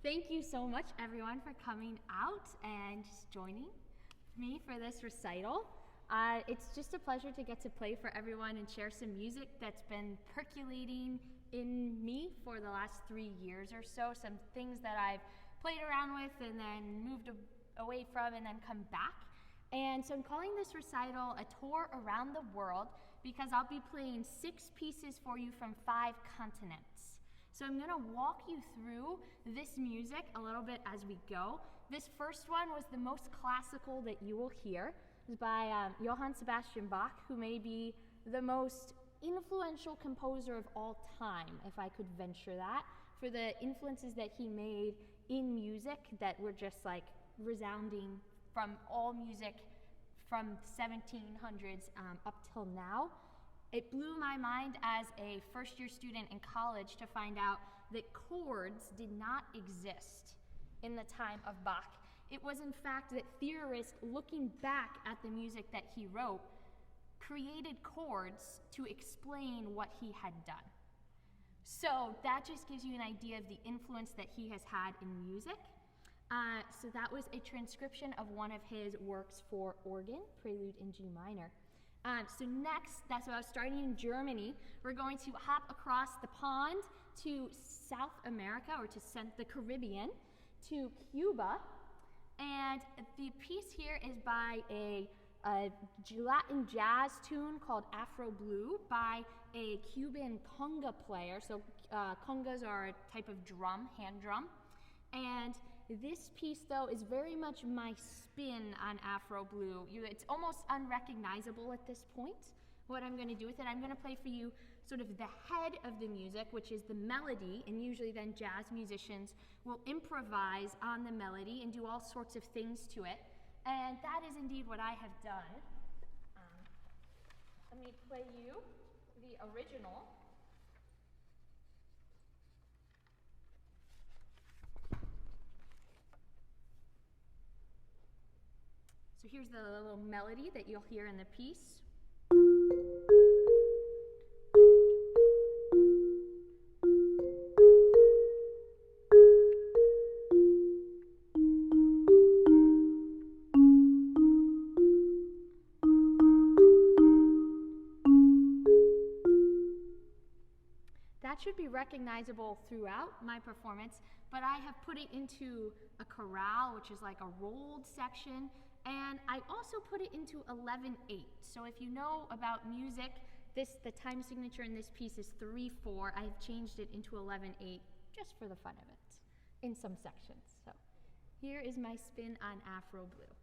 Thank you so much, everyone, for coming out and just joining me for this recital. It's just a pleasure to get to play for everyone and share some music that's been percolating in me for the last 3 years or so, some things that I've played around with and then moved away from and then come back. And so I'm calling this recital a tour around the world because I'll be playing 6 pieces for you from 5 continents. So I'm going to walk you through this music a little bit as we go. This first one was the most classical that you will hear. It was by Johann Sebastian Bach, who may be the most influential composer of all time, if I could venture that, for the influences that he made in music that were just like resounding from all music from 1700s up till now. It blew my mind as a first-year student in college to find out that chords did not exist in the time of Bach. It was in fact that theorists, looking back at the music that he wrote, created chords to explain what he had done. So that just gives you an idea of the influence that he has had in music. So that was a transcription of one of his works for organ, Prelude in G minor. So next, that's about starting in Germany. We're going to hop across the pond to South America, or to the Caribbean, to Cuba. And the piece here is by a Latin jazz tune called Afro Blue by a Cuban conga player. So congas are a type of drum, hand drum. And this piece, though, is very much my spin on Afro Blue. It's almost unrecognizable at this point, what I'm going to do with it. I'm going to play for you sort of the head of the music, which is the melody, and usually then jazz musicians will improvise on the melody and do all sorts of things to it. And that is indeed what I have done. Let me play you the original. So here's the little melody that you'll hear in the piece. That should be recognizable throughout my performance, but I have put it into a chorale, which is like a rolled section. And I also put it into 11/8. So if you know about music, the time signature in this piece is 3/4. I've changed it into 11/8 just for the fun of it in some sections. So here is my spin on Afro Blue.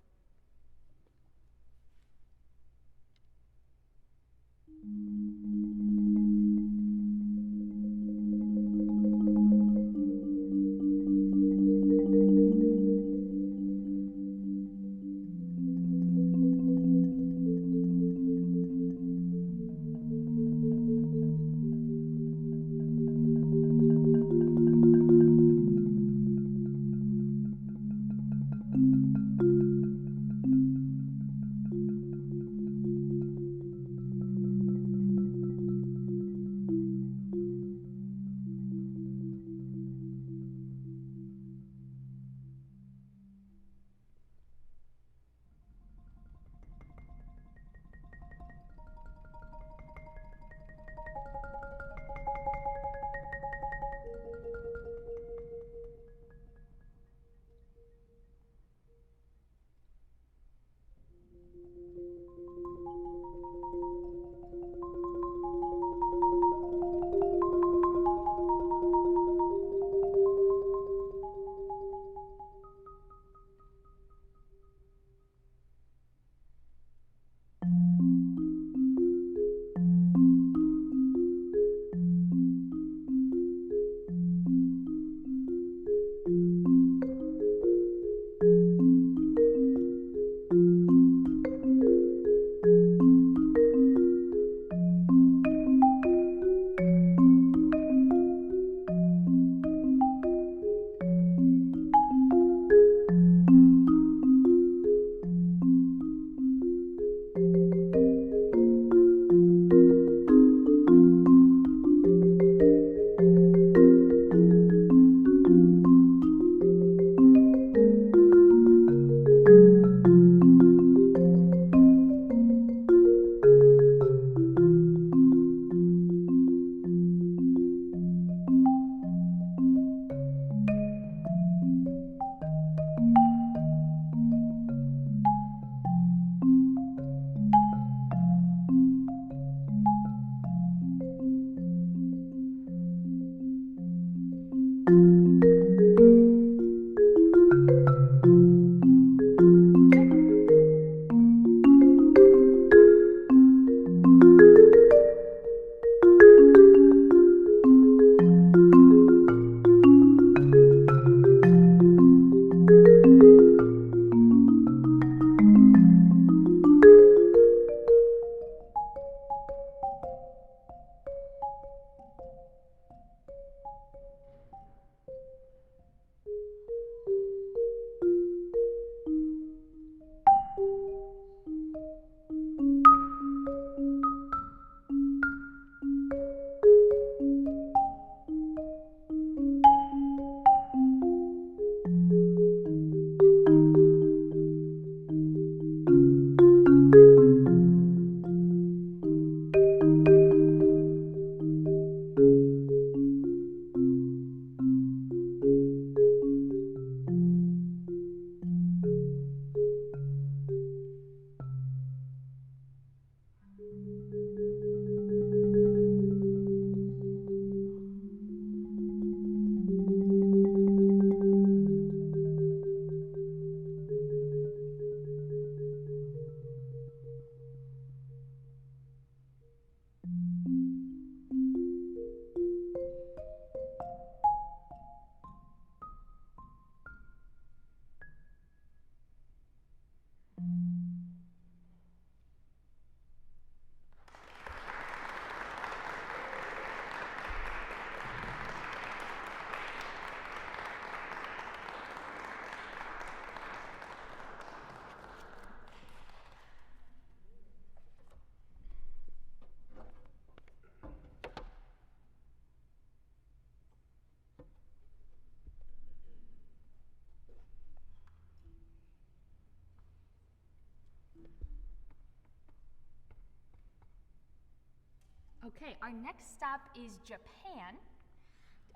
Okay, our next stop is Japan.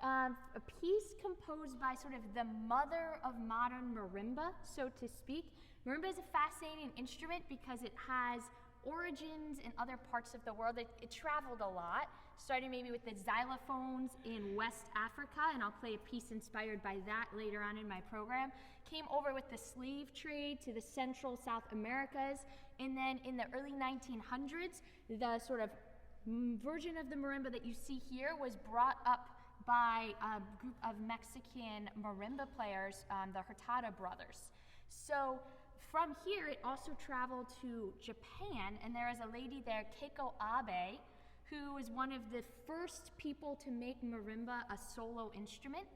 A piece composed by sort of the mother of modern marimba, so to speak. Marimba is a fascinating instrument because it has origins in other parts of the world. It traveled a lot, starting maybe with the xylophones in West Africa, and I'll play a piece inspired by that later on in my program. Came over with the slave trade to the Central South Americas, and then in the early 1900s, the sort of version of the marimba that you see here was brought up by a group of Mexican marimba players, the Hurtado brothers. So from here, it also traveled to Japan, and there is a lady there, Keiko Abe, who is one of the first people to make marimba a solo instrument.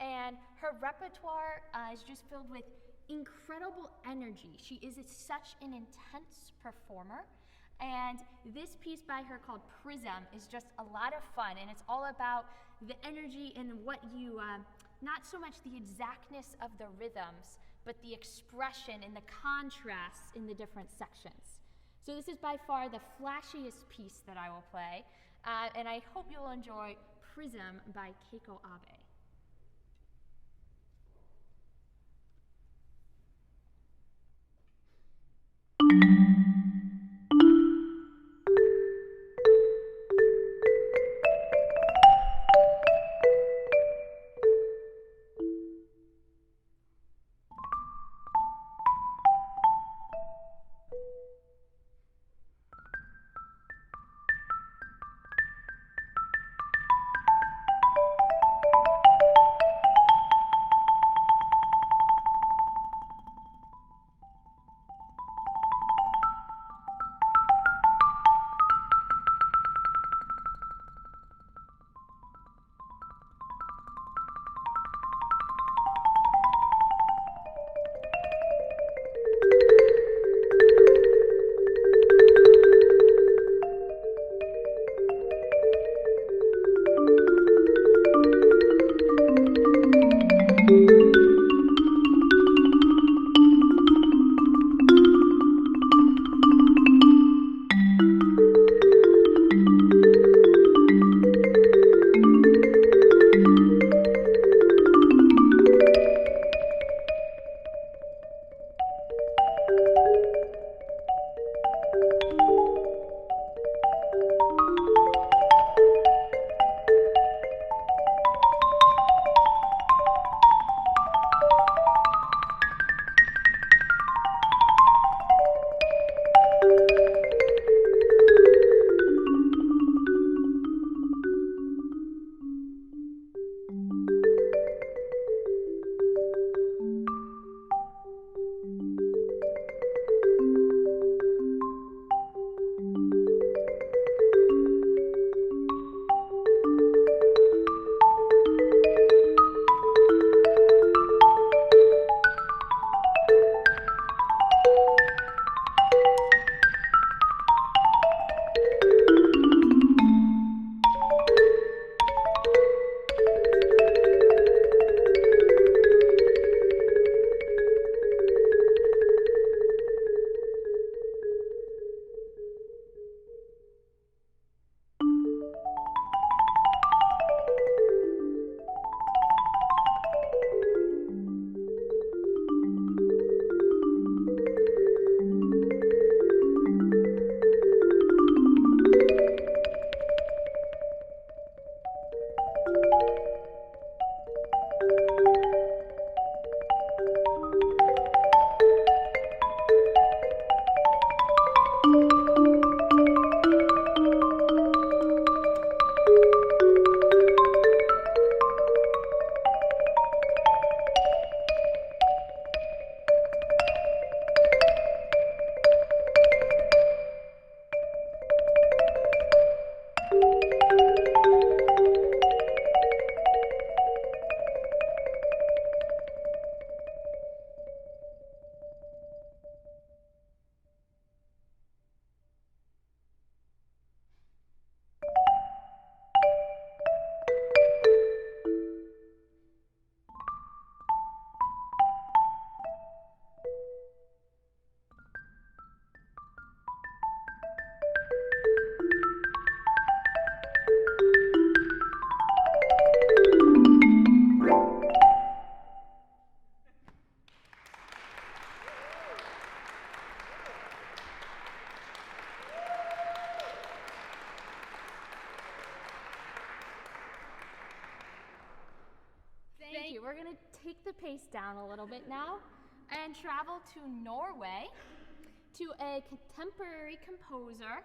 And her repertoire is just filled with incredible energy. She is such an intense performer. And this piece by her called Prism is just a lot of fun, and it's all about the energy and what you, not so much the exactness of the rhythms, but the expression and the contrasts in the different sections. So this is by far the flashiest piece that I will play, and I hope you'll enjoy Prism by Keiko Abe. we're gonna take the pace down a little bit now and travel to Norway to a contemporary composer,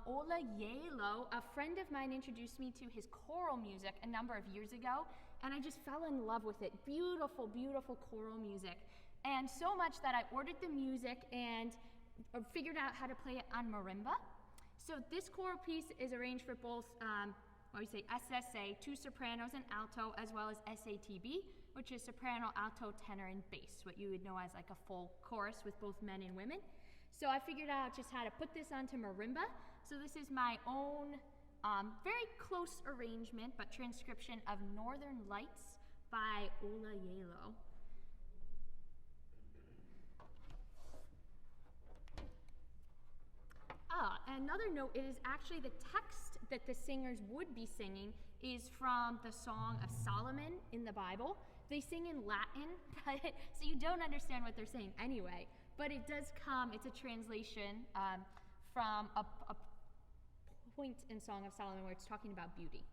Ola Yalo. A friend of mine introduced me to his choral music a number of years ago, and I just fell in love with it. Beautiful, beautiful choral music. And so much that I ordered the music and figured out how to play it on marimba. So this choral piece is arranged for both, SSA, 2 sopranos and alto, as well as SATB, which is soprano, alto, tenor, and bass, what you would know as like a full chorus with both men and women. So I figured out just how to put this onto marimba. So this is my own very close arrangement, but transcription of Northern Lights by Ola Yalo. Another note is actually the text that the singers would be singing is from the Song of Solomon in the Bible. They sing in Latin, so you don't understand what they're saying anyway, but it does come, it's a translation from a point in Song of Solomon where it's talking about beauty.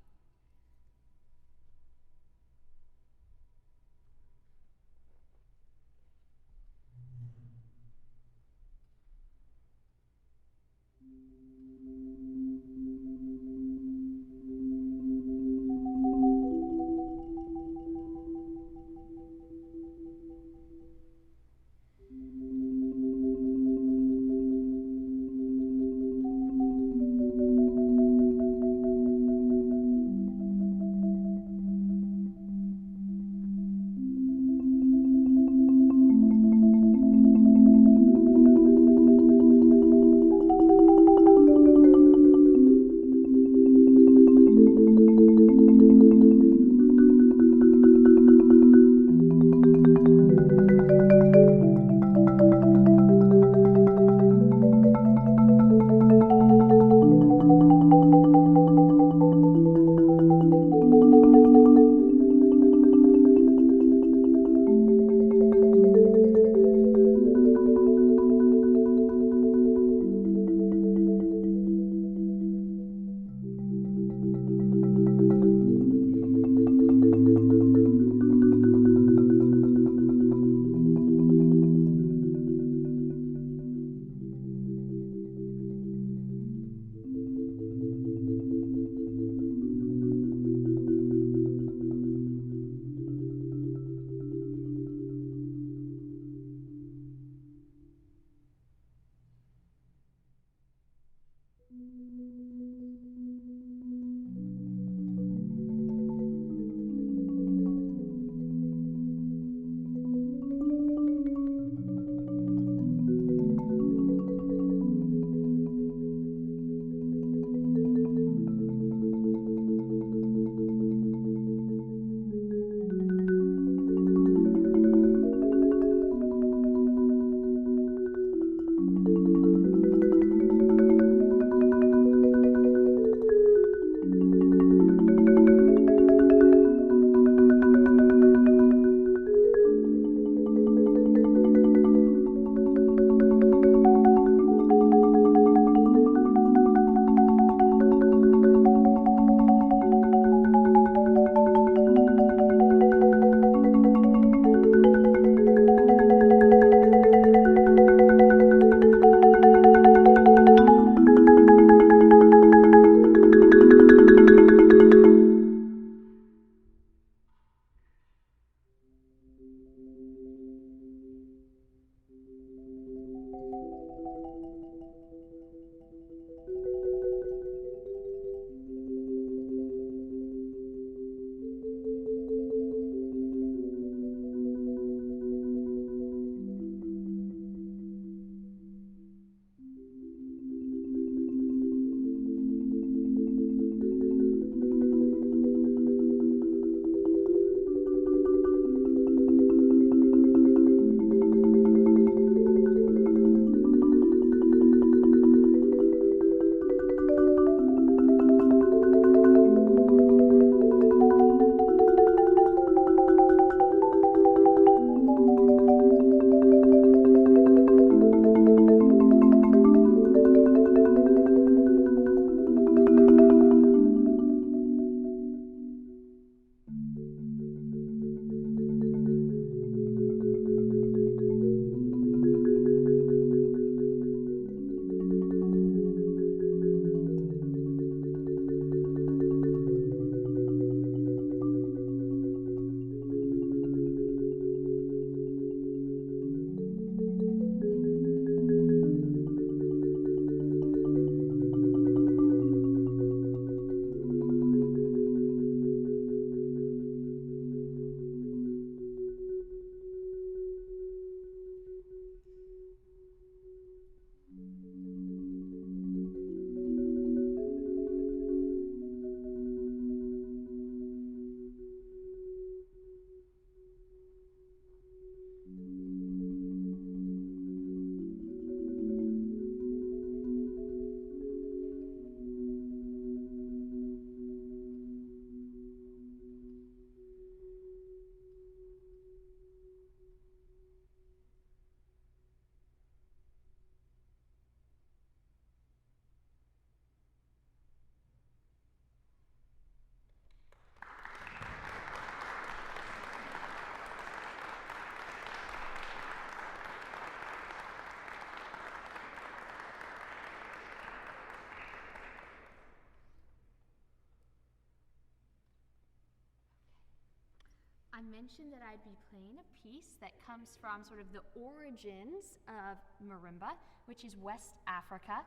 I mentioned that I'd be playing a piece that comes from sort of the origins of marimba, which is West Africa.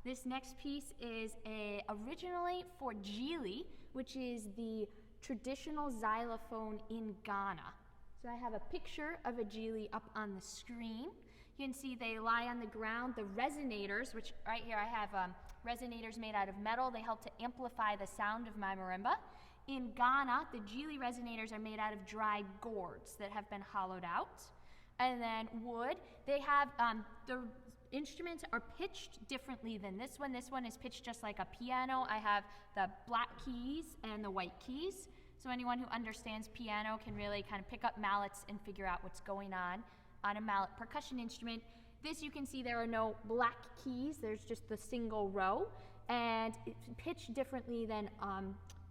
This next piece is originally for Gili, which is the traditional xylophone in Ghana. So I have a picture of a Gili up on the screen. You can see they lie on the ground. The resonators, which right here I have resonators made out of metal, they help to amplify the sound of my marimba. In Ghana, the Gili resonators are made out of dried gourds that have been hollowed out. And then wood, they have, the instruments are pitched differently than this one. This one is pitched just like a piano. I have the black keys and the white keys. So anyone who understands piano can really kind of pick up mallets and figure out what's going on a mallet percussion instrument. This, you can see there are no black keys. There's just the single row. And it's pitched differently than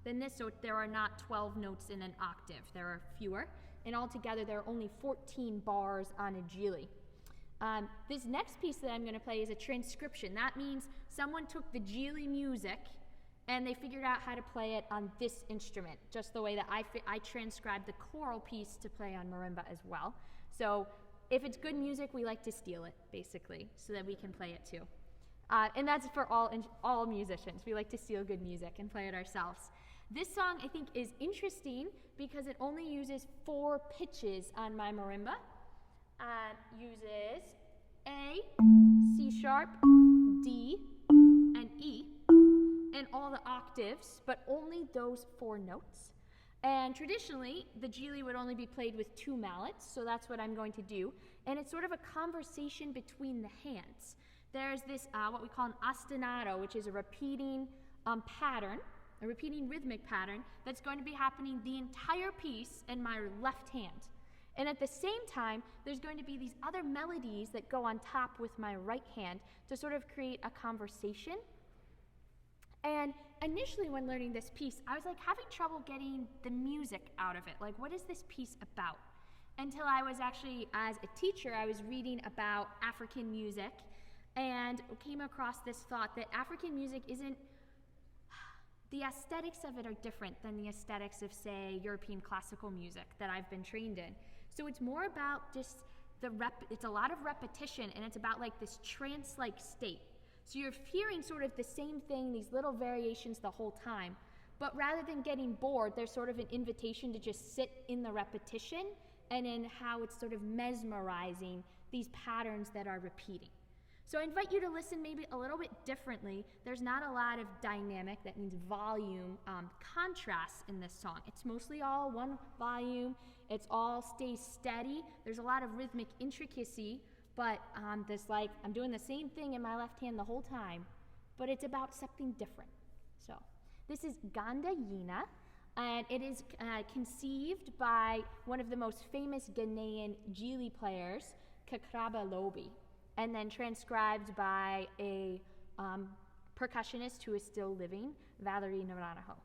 this, so there are not 12 notes in an octave. There are fewer, and altogether there are only 14 bars on a Gili. This next piece that I'm going to play is a transcription. That means someone took the Gili music and they figured out how to play it on this instrument, just the way that I transcribed the choral piece to play on marimba as well. So if it's good music, we like to steal it, basically, so that we can play it too. And that's for all musicians. We like to steal good music and play it ourselves. This song, I think, is interesting because it only uses 4 pitches on my marimba. Uses A, C sharp, D, and E, and all the octaves, but only those 4 notes. And traditionally, the Gili would only be played with 2 mallets, so that's what I'm going to do. And it's sort of a conversation between the hands. There's this, what we call an ostinato, which is a repeating pattern, a repeating rhythmic pattern that's going to be happening the entire piece in my left hand. And at the same time, there's going to be these other melodies that go on top with my right hand to sort of create a conversation. And initially when learning this piece, I was like having trouble getting the music out of it. Like, what is this piece about? Until I was actually, as a teacher, I was reading about African music and came across this thought that African music isn't, the aesthetics of it are different than the aesthetics of, say, European classical music that I've been trained in. So it's more about just it's a lot of repetition, and it's about like this trance-like state. So you're hearing sort of the same thing, these little variations the whole time, but rather than getting bored, there's sort of an invitation to just sit in the repetition and in how it's sort of mesmerizing these patterns that are repeating. So I invite you to listen maybe a little bit differently. There's not a lot of dynamic, that means volume, contrast in this song. It's mostly all one volume. It's all stays steady. There's a lot of rhythmic intricacy, but I'm doing the same thing in my left hand the whole time, but it's about something different. So this is Ganda Yina, and it is conceived by one of the most famous Ghanaian Gili players, Kakraba Lobi, and then transcribed by a percussionist who is still living, Valerie Naranaho.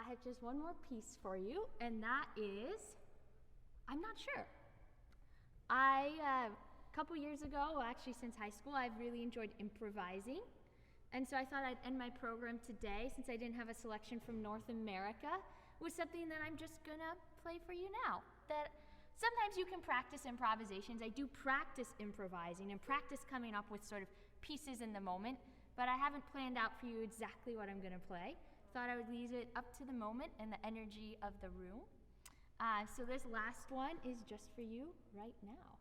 I have just one more piece for you, and that is, I'm not sure. A couple years ago, well, actually since high school, I've really enjoyed improvising. And so I thought I'd end my program today, since I didn't have a selection from North America, with something that I'm just gonna play for you now. That sometimes you can practice improvisations. I do practice improvising and practice coming up with sort of pieces in the moment, but I haven't planned out for you exactly what I'm gonna play. Thought I would leave it up to the moment and the energy of the room. So this last one is just for you right now.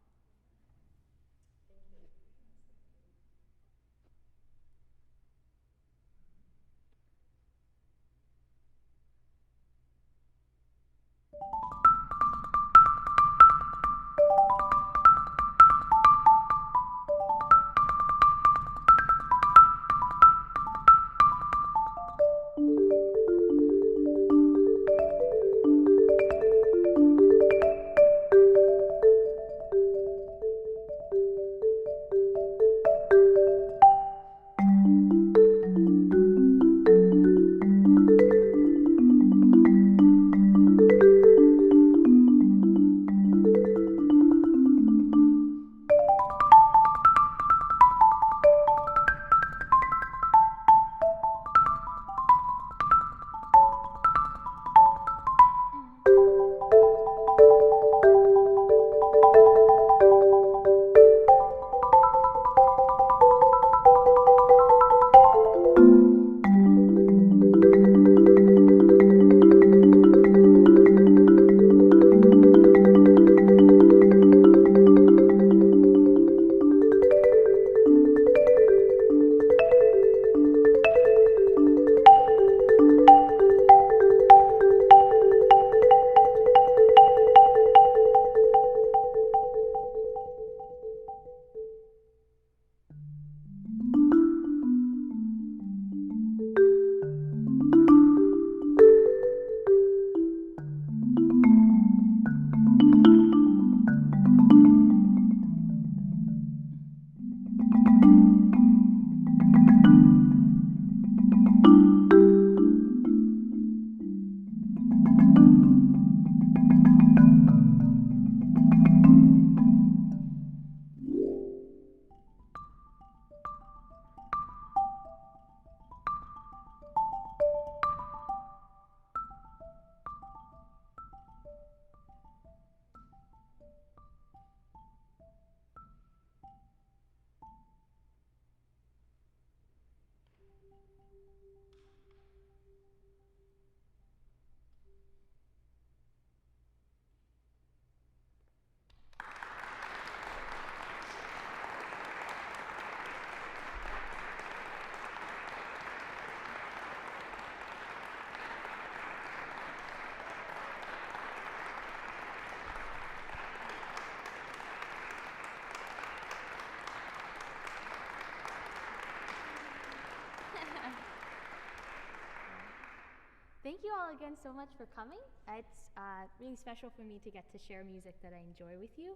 Thank you all again so much for coming. It's really special for me to get to share music that I enjoy with you.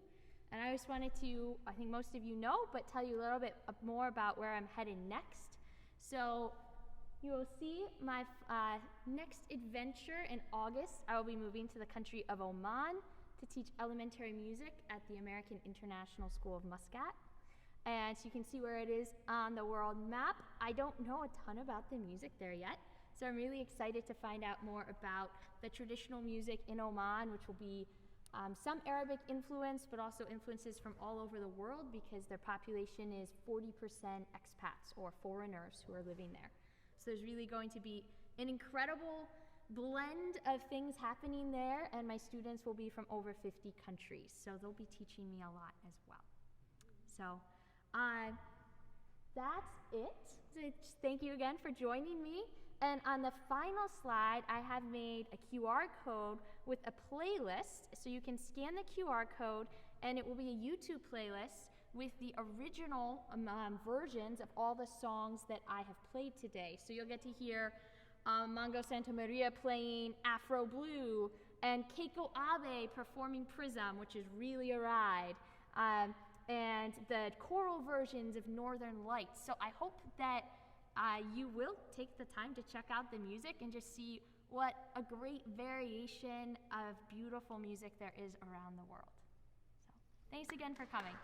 And I just wanted to, I think most of you know, but tell you a little bit more about where I'm headed next. So you will see my next adventure in August. I will be moving to the country of Oman to teach elementary music at the American International School of Muscat. And so you can see where it is on the world map. I don't know a ton about the music there yet, so I'm really excited to find out more about the traditional music in Oman, which will be some Arabic influence, but also influences from all over the world because their population is 40% expats or foreigners who are living there. So there's really going to be an incredible blend of things happening there, and my students will be from over 50 countries, so they'll be teaching me a lot as well. So that's it. So thank you again for joining me. And on the final slide, I have made a QR code with a playlist. So you can scan the QR code, and it will be a YouTube playlist with the original versions of all the songs that I have played today. So you'll get to hear Mongo Santamaria playing Afro Blue, and Keiko Abe performing Prism, which is really a ride, and the choral versions of Northern Lights. So I hope that you will take the time to check out the music and just see what a great variation of beautiful music there is around the world. So thanks again for coming.